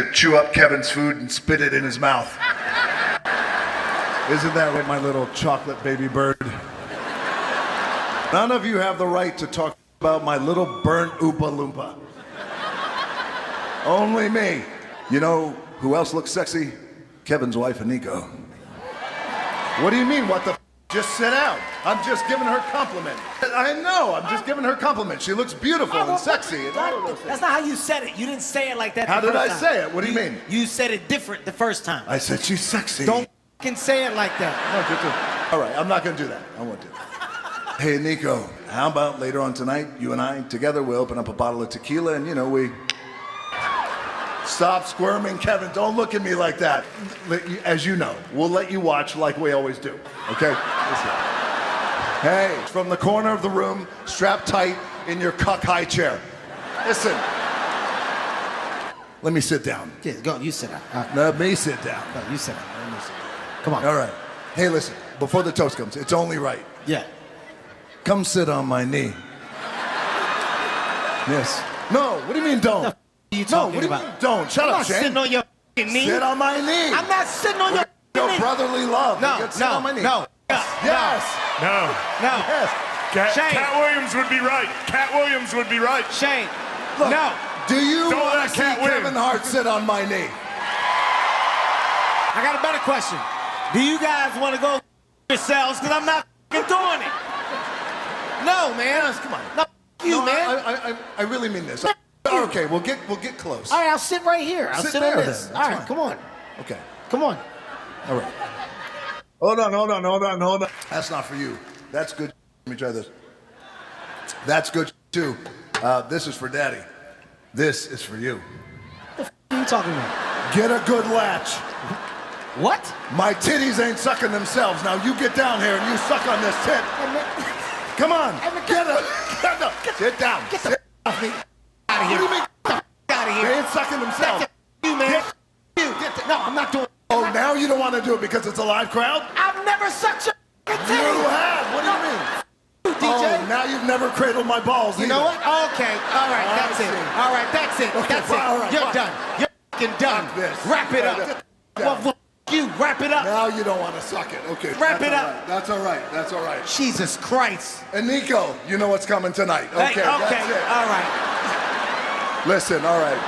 to chew up Kevin's food and spit it in his mouth. Isn't that right, my little chocolate baby bird? None of you have the right to talk about my little burnt Oompa Loompa. Only me. You know who else looks sexy? Kevin's wife, Nico. What do you mean, what the f? Just sit down. I'm just giving her a compliment. I know, I'm just giving her a compliment. She looks beautiful and sexy. That's not how you said it. You didn't say it like that. How did I say it? What do you mean? You said it different the first time. I said she's sexy. Don't f***ing say it like that. All right, I'm not gonna do that. I won't do that. Hey, Nico, how about later on tonight, you and I, together, we'll open up a bottle of tequila and, you know, we... Stop squirming, Kevin. Don't look at me like that. As you know, we'll let you watch like we always do, okay? Listen. Hey, from the corner of the room, strapped tight in your cuck high chair. Listen. Let me sit down. Yeah, go, you sit down. Let me sit down. No, you sit down. Let me sit down. Come on. All right. Hey, listen, before the toast comes, it's only right. Yeah. Come sit on my knee. Yes. No, what do you mean don't? What are you No, talking what do you about? mean don't? Shut up, Shane. I'm not sitting on your f***ing knee. Sit on my knee. I'm not sitting on your Your knee. brotherly love. No, Sit on my knee. no. Yes. No. No. Yes. Shane. Cat Williams would be right. Cat Williams would be right. Shane. Look, No. do you Don't want let to see Cat win. Kevin Hart sit on my knee? I got a better question. Do you guys want to go yourselves? Because I'm not f***ing doing it. No, man. Come on. No, you, No, man. I really mean this. Okay, we'll get close. All right, I'll sit right here. I'll Sit sit there on this. then. All That's right, fine. come on. Okay. Come on. All right. Hold on. That's not for you. That's good. Let me try this. That's good too. This is for Daddy. This is for you. What are you talking about? Get a good latch. What? My titties ain't sucking themselves. Now you get down here and you suck on this tit. Come on. Sit down. Get the Sit. off me. What Out of do here. you mean? Out of They here. ain't sucking themselves. You, man. You. No, I'm not doing it. Oh, now you don't want to do it because it's a live crowd? I've never sucked your You titties. have. What do you mean? DJ. Oh, now you've never cradled my balls. You know what? Okay. All right. I That's it. see. All right. That's it. Okay, That's fine, it. all right, You're fine. done. You're fucking done. Fuck this. Wrap it up. Yeah. Well, you wrap it up. Now you don't want to suck it. Okay. Wrap that's it all up. right. That's all right. That's all right. Jesus Christ. And Nico, you know what's coming tonight. Okay. Hey, okay. That's it. All right. Listen, all right.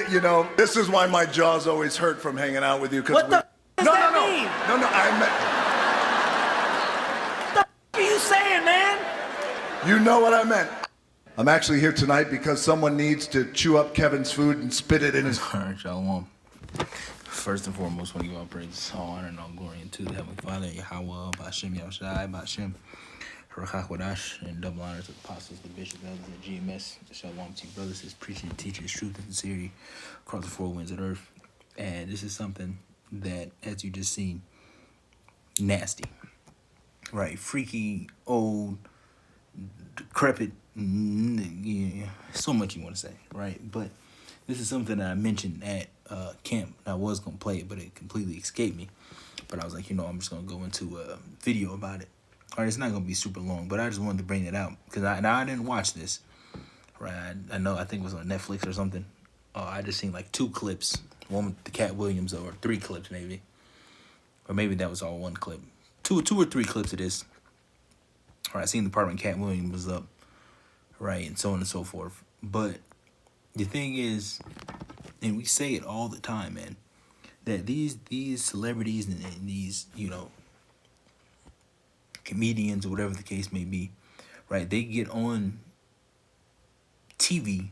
You know, this is why my jaws always hurt from hanging out with you. What the does that mean? No, I meant... What the are you saying, man? You know what I meant. I'm actually here tonight because someone needs to chew up Kevin's food and spit it in his... All right, Shalom. First and foremost, want to give all praise, all honor, and all glory unto the Heavenly Father, Yahweh, Ba'ashem, Yahushai, Ba'ashem, Baruch HaKodesh, and double honor to the apostles, the bishops, elders, and GMS. Shalom to you brothers, is preaching and teaching truth and sincerity across the four winds of the earth. And this is something that, as you just seen, nasty, right? Freaky, old, decrepit, yeah, so much you want to say, right? But this is something that I mentioned at camp. I was going to play it, but it completely escaped me. But I was like, you know, I'm just going to go into a video about it. All right, it's not going to be super long, but I just wanted to bring it out. Because I didn't watch this, right? I know, I think it was on Netflix or something. I just seen like 2 clips. One with the Cat Williams, or 3 clips maybe. Or maybe that was all 1 clip. Two or 3 clips of this. All right, I seen the part when Cat Williams was up. Right, and so on and so forth. But the thing is, and we say it all the time, man, that these celebrities and these, you know, comedians or whatever the case may be, right, they get on TV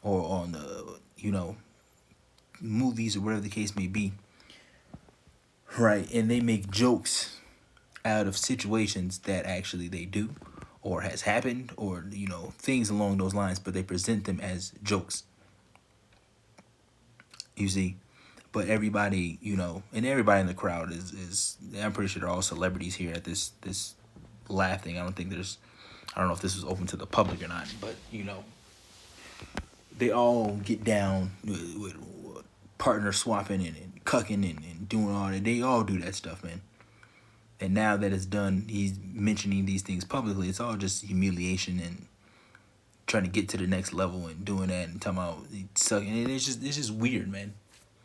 or on the, you know, movies or whatever the case may be, right, and they make jokes out of situations that actually they do or has happened, or, you know, things along those lines, but they present them as jokes. You see? But everybody, you know, and everybody in the crowd is I'm pretty sure they're all celebrities here at this laugh thing. I don't know if this was open to the public or not, but, you know, they all get down with partner swapping and cucking and doing all that. They all do that stuff, man. And now that it's done, he's mentioning these things publicly. It's all just humiliation and trying to get to the next level and doing that and talking about sucking. And it's just weird, man.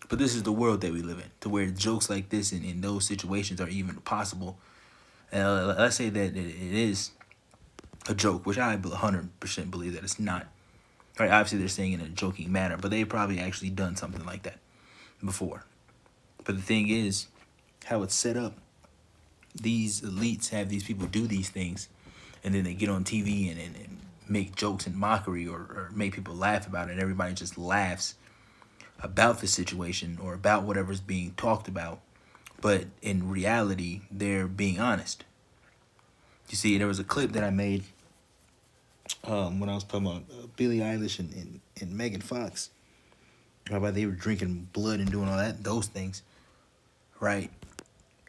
But this is the world that we live in, to where jokes like this and in those situations are even possible. And let's say that it is a joke, which I 100% believe that it's not. Right? Obviously, they're saying it in a joking manner, but they've probably actually done something like that before. But the thing is, how it's set up, these elites have these people do these things, and then they get on TV and make jokes and mockery or make people laugh about it, and everybody just laughs about the situation or about whatever's being talked about. But in reality, they're being honest. You see, there was a clip that I made when I was talking about Billie Eilish and Megan Fox. About they were drinking blood and doing all that, those things, right?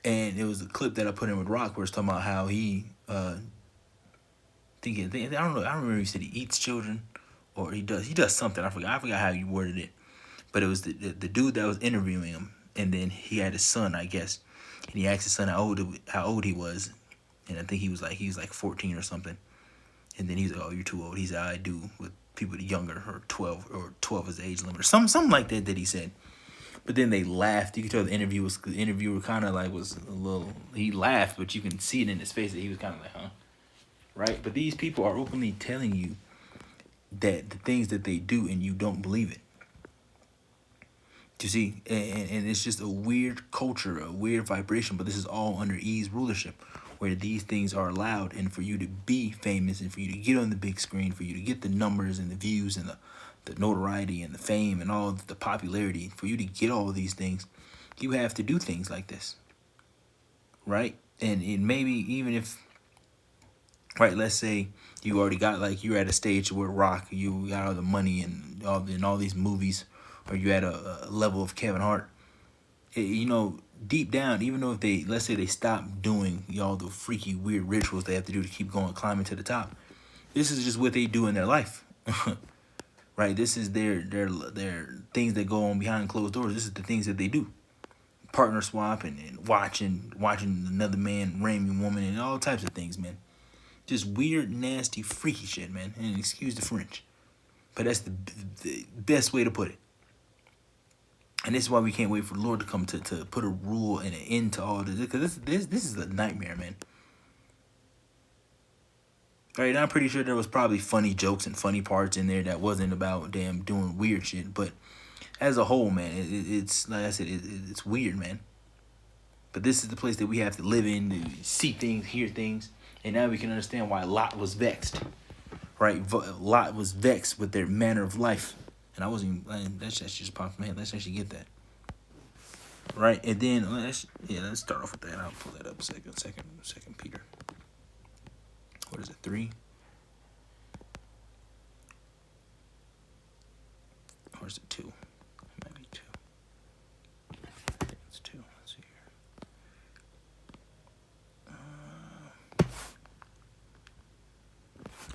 And it was a clip that I put in with Rock where it's talking about how he, I don't know, I don't remember if he said he eats children or he does something. I forgot how you worded it, but it was the dude that was interviewing him, and then he had his son, I guess, and he asked his son how old he was, and I think he was like 14 or something. And then he's like, "Oh, you're too old." He said, "I do with people younger, or 12 is the age limit," or something like that he said. But then they laughed. You could tell the interviewer kind of like was a little. He laughed, but you can see it in his face that he was kind of like, "Huh," right? But these people are openly telling you that the things that they do, and you don't believe it. You see, and it's just a weird culture, a weird vibration. But this is all under E's rulership, where these things are allowed, and for you to be famous and for you to get on the big screen, for you to get the numbers and the views and the notoriety and the fame and all the popularity, for you to get all of these things, you have to do things like this, right? And maybe even if, right, let's say you already got, like, you're at a stage where Rock, you got all the money and all these movies, or you at a level of Kevin Hart, deep down, even though if let's say they stop doing all the freaky, weird rituals they have to do to keep going, climbing to the top, this is just what they do in their life, right? This is their things that go on behind closed doors. This is the things that they do, partner swap and watching another man rape a woman and all types of things, man. Just weird, nasty, freaky shit, man. And excuse the French, but that's the best way to put it. And this is why we can't wait for the Lord to come to put a rule and an end to all this. Because this is a nightmare, man. All right, and I'm pretty sure there was probably funny jokes and funny parts in there that wasn't about damn doing weird shit. But as a whole, man, it's like I said, it's weird, man. But this is the place that we have to live in, to see things, hear things. And now we can understand why Lot was vexed. Right? Lot was vexed with their manner of life. And I wasn't even, that shit just popped in my head. Let's actually get that. Right? And then, let's start off with that. I'll pull that up second Peter. What is it, 3? Or is it 2? It might be 2. I think it's 2. Let's see here.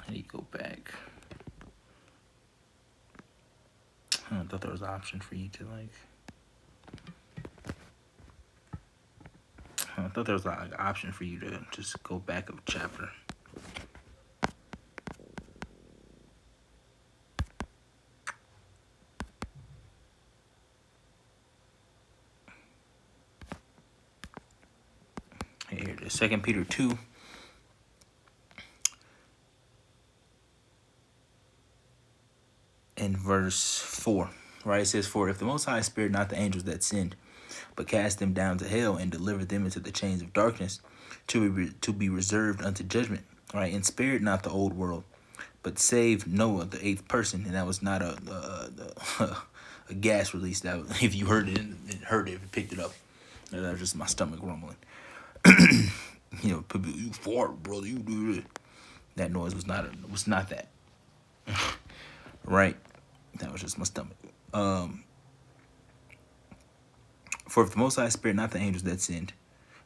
I need to go back. I thought there was an option for you to I thought there was an option for you to just go back a chapter. Here it is, 2 Peter 2. In verse 4, right? It says, "For if the Most High spared not the angels that sinned, but cast them down to hell and delivered them into the chains of darkness to be reserved unto judgment, right? And spared not the old world, but saved Noah, the 8th person." And that was not a gas release. That was, if you heard it, if you picked it up, that was just my stomach rumbling. You fart, brother. You do it. That noise was not that. Right? That was just my stomach. "For if the Most High spared not the angels that sinned,"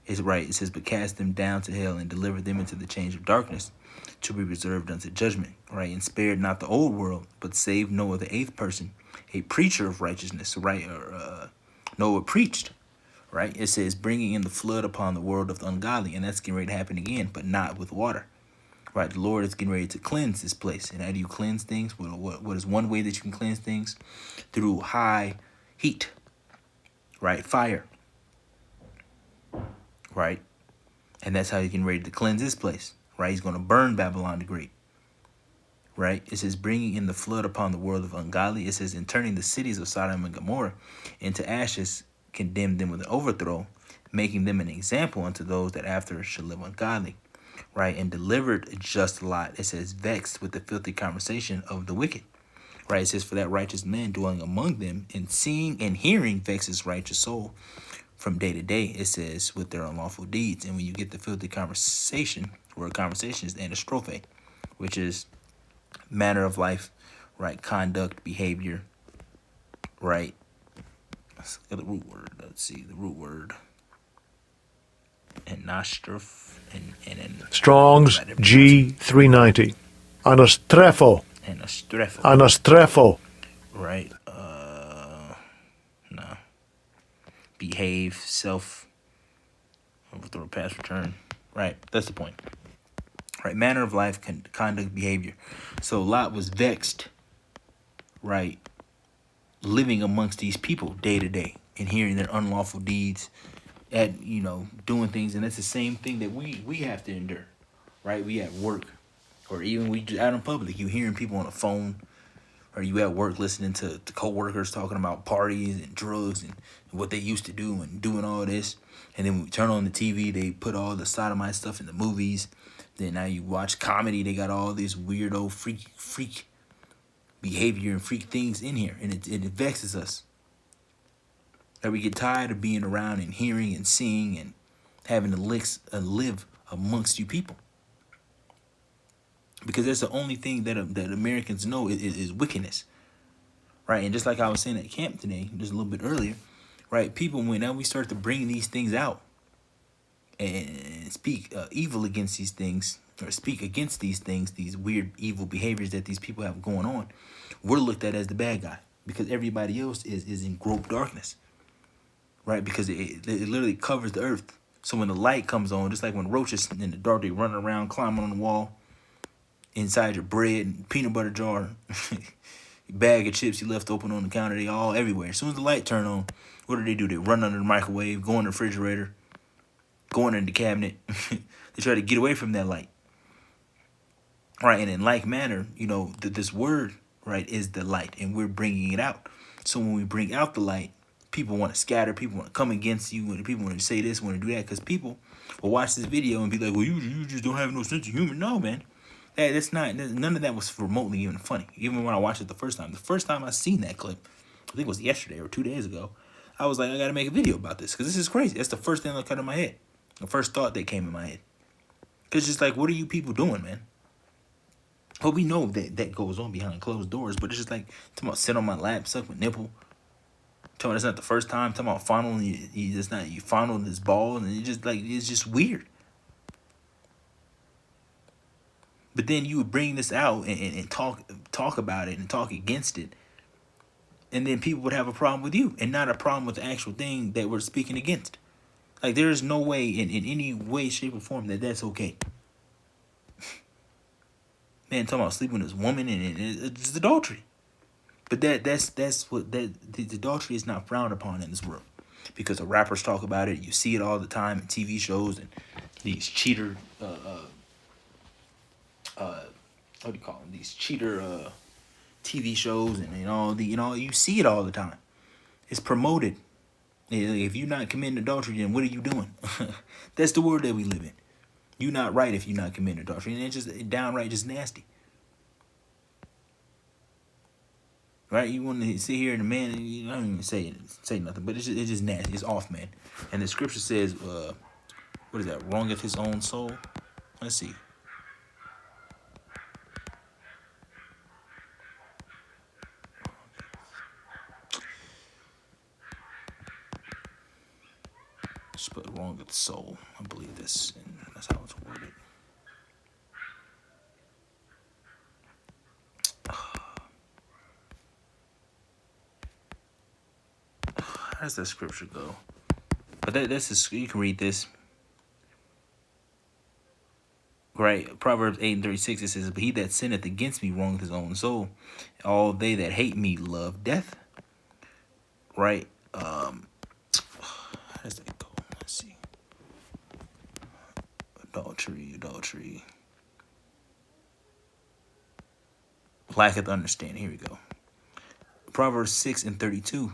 it's right. It says, "but cast them down to hell and delivered them into the chains of darkness to be reserved unto judgment," right? "And spared not the old world, but saved Noah, the 8th person, a preacher of righteousness," right? Noah preached, right? It says, "bringing in the flood upon the world of the ungodly," and that's getting ready to happen again, but not with water. Right, the Lord is getting ready to cleanse this place. And how do you cleanse things? What is one way that you can cleanse things? Through high heat, right? Fire, right? And that's how he's getting ready to cleanse this place, right? He's going to burn Babylon the Great, right? It says, bringing in the flood upon the world of ungodly. It says, in turning the cities of Sodom and Gomorrah into ashes, condemned them with an overthrow, making them an example unto those that after shall live ungodly. Right, and delivered just Lot. It says, vexed with the filthy conversation of the wicked. Right, it says, for that righteous man dwelling among them, and seeing and hearing vexes righteous soul from day to day. It says, with their unlawful deeds. And when you get the filthy conversation, word conversation is anastrophe, which is manner of life, right, conduct, behavior, right. Let's look at the root word. Let's see the root word. And nostroph and Strong's G390. Anastrepho. Anastrepho. Anastrepho. Right. No. Behave, self, overthrow, pass, return. Right. That's the point. Right. Manner of life, conduct, behavior. So Lot was vexed, right, living amongst these people day to day and hearing their unlawful deeds, at doing things, and that's the same thing that we have to endure, right? We at work, or even we just out in public, you hearing people on the phone, or you at work listening to co-workers talking about parties and drugs and what they used to do and doing all this, and then when we turn on the TV, they put all the sodomite stuff in the movies. Then now you watch comedy, they got all this weirdo freak behavior and freak things in here, and it vexes us. That we get tired of being around and hearing and seeing and having to live amongst you people. Because that's the only thing that Americans know is wickedness. Right? And just like I was saying at camp today, just a little bit earlier, right? People, when now we start to bring these things out and speak evil against these things, or speak against these things, these weird evil behaviors that these people have going on, we're looked at as the bad guy. Because everybody else is in gross darkness. Right, because it literally covers the earth. So when the light comes on, just like when roaches in the dark, they running around, climbing on the wall, inside your bread and peanut butter jar, bag of chips you left open on the counter, they all everywhere. As soon as the light turn on, what do? They run under the microwave, go in the refrigerator, go in the cabinet. They try to get away from that light. Right, and in like manner, this word, right, is the light, and we're bringing it out. So when we bring out the light, people want to scatter, people want to come against you, and people want to say this, want to do that, because people will watch this video and be like, well, you just don't have no sense of humor. No, man. That's not, none of that was remotely even funny. Even when I watched it the first time I seen that clip, I think it was yesterday or 2 days ago, I was like, I got to make a video about this, because this is crazy. That's the first thing that cut in my head. The first thought that came in my head. Because just like, what are you people doing, man? Well, we know that goes on behind closed doors, but it's just like, talking about sit on my lap, suck my nipple. Talking about it's not the first time. Talking about fondling you fondling this ball, and it's just weird. But then you would bring this out and talk about it and talk against it, and then people would have a problem with you and not a problem with the actual thing that we're speaking against. Like, there is no way in any way, shape, or form that's okay. Man, talking about sleeping with this woman and it's adultery. But that's what the adultery is not frowned upon in this world, because the rappers talk about it. You see it all the time in TV shows and these cheater what do you call them? These cheater TV shows and all you see it all the time. It's promoted. If you're not committing adultery, then what are you doing? That's the world that we live in. You're not right if you're not committing adultery, and it's just downright just nasty. Right? You want to sit here and the man, you don't even say nothing, but it's just nasty. It's off, man. And the scripture says, what is that? Wrongeth his own soul. Let's see. But wrongeth soul. I believe this, and that's how it's worded. How does that scripture go? But that's you can read this. Right? Proverbs 8:36, it says, "But he that sinneth against me wrongeth his own soul. All they that hate me love death." Right? How does that go? Let's see. Adultery. Lacketh understanding. Here we go. Proverbs 6:32.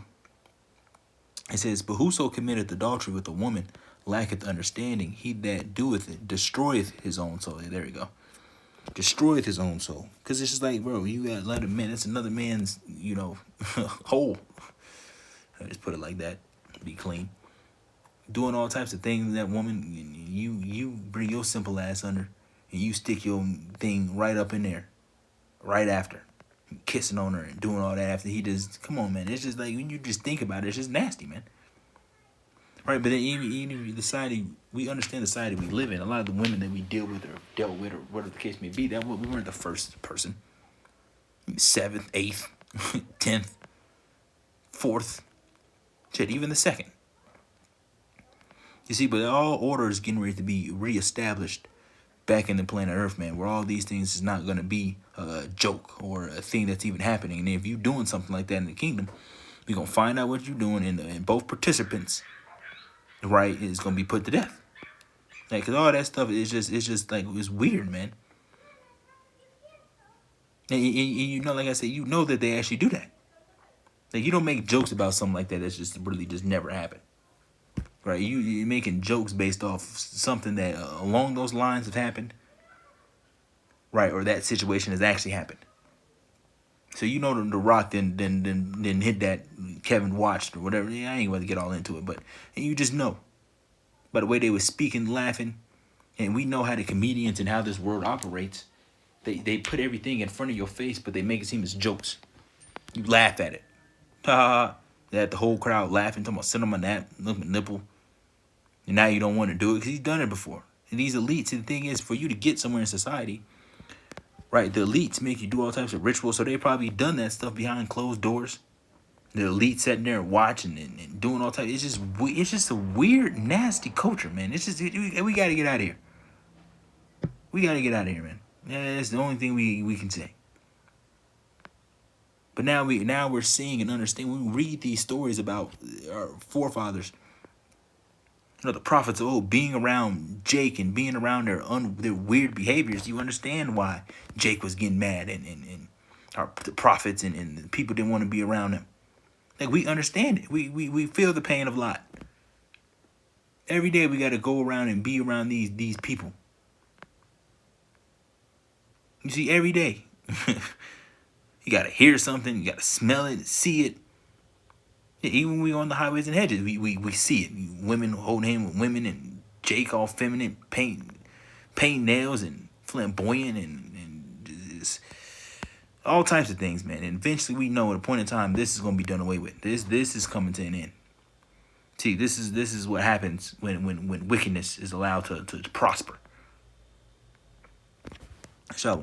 It says, "But whoso committeth adultery with a woman lacketh understanding. He that doeth it destroyeth his own soul." There we go. Destroyeth his own soul. Because it's just like, bro, you got let a man. It's another man's, hole. I just put it like that. Be clean. Doing all types of things to that woman. You bring your simple ass under, and you stick your thing right up in there, right after, kissing on her and doing all that after he just, come on, man. It's just like, when you just think about it, it's just nasty, man. Right, but then even the society, we understand the society we live in. A lot of the women that we deal with or dealt with, or whatever the case may be, that we weren't the first person. 7th, 8th, 10th, 4th, shit, even the 2nd. You see, but all order is getting ready to be reestablished back in the planet Earth, man, where all these things is not going to be a joke or a thing that's even happening. And if you're doing something like that in the kingdom, we're going to find out what you're doing, and both participants, right, is going to be put to death. Like, because all that stuff is just like, it's weird, man. And like I said, that they actually do that. Like, you don't make jokes about something like that that's just really just never happened. Right? You're making jokes based off something that along those lines have happened. Right? Or that situation has actually happened. So the Rock then hit that Kevin watched or whatever. I ain't going to get all into it, but you just know. By the way they were speaking, laughing, and we know how the comedians and how this world operates. They put everything in front of your face, but they make it seem as jokes. You laugh at it. Ha ha ha. That the whole crowd laughing, talking about sit on my nipple. And now you don't want to do it because he's done it before. And these elites, and the thing is, for you to get somewhere in society, right, the elites make you do all types of rituals, so they probably done that stuff behind closed doors. The elite sitting there watching and doing all types. It's just a weird, nasty culture, man. It's just, we got to get out of here. We got to get out of here, man. Yeah, that's the only thing we can say. But now we're seeing and understanding. When we read these stories about our forefathers, the prophets of old, being around Jake and being around their weird behaviors, you understand why Jake was getting mad and the prophets and the people didn't want to be around him. Like, we understand it. We feel the pain of Lot. Every day we got to go around and be around these people. You see, every day. You got to hear something. You got to smell it, see it. Yeah, even when we on the highways and hedges, we see it. Women holding hands with women, and Jake all feminine, paint nails and flamboyant and just all types of things, man. And eventually we know at a point in time this is going to be done away with. This is coming to an end. See, this is what happens when wickedness is allowed to prosper. So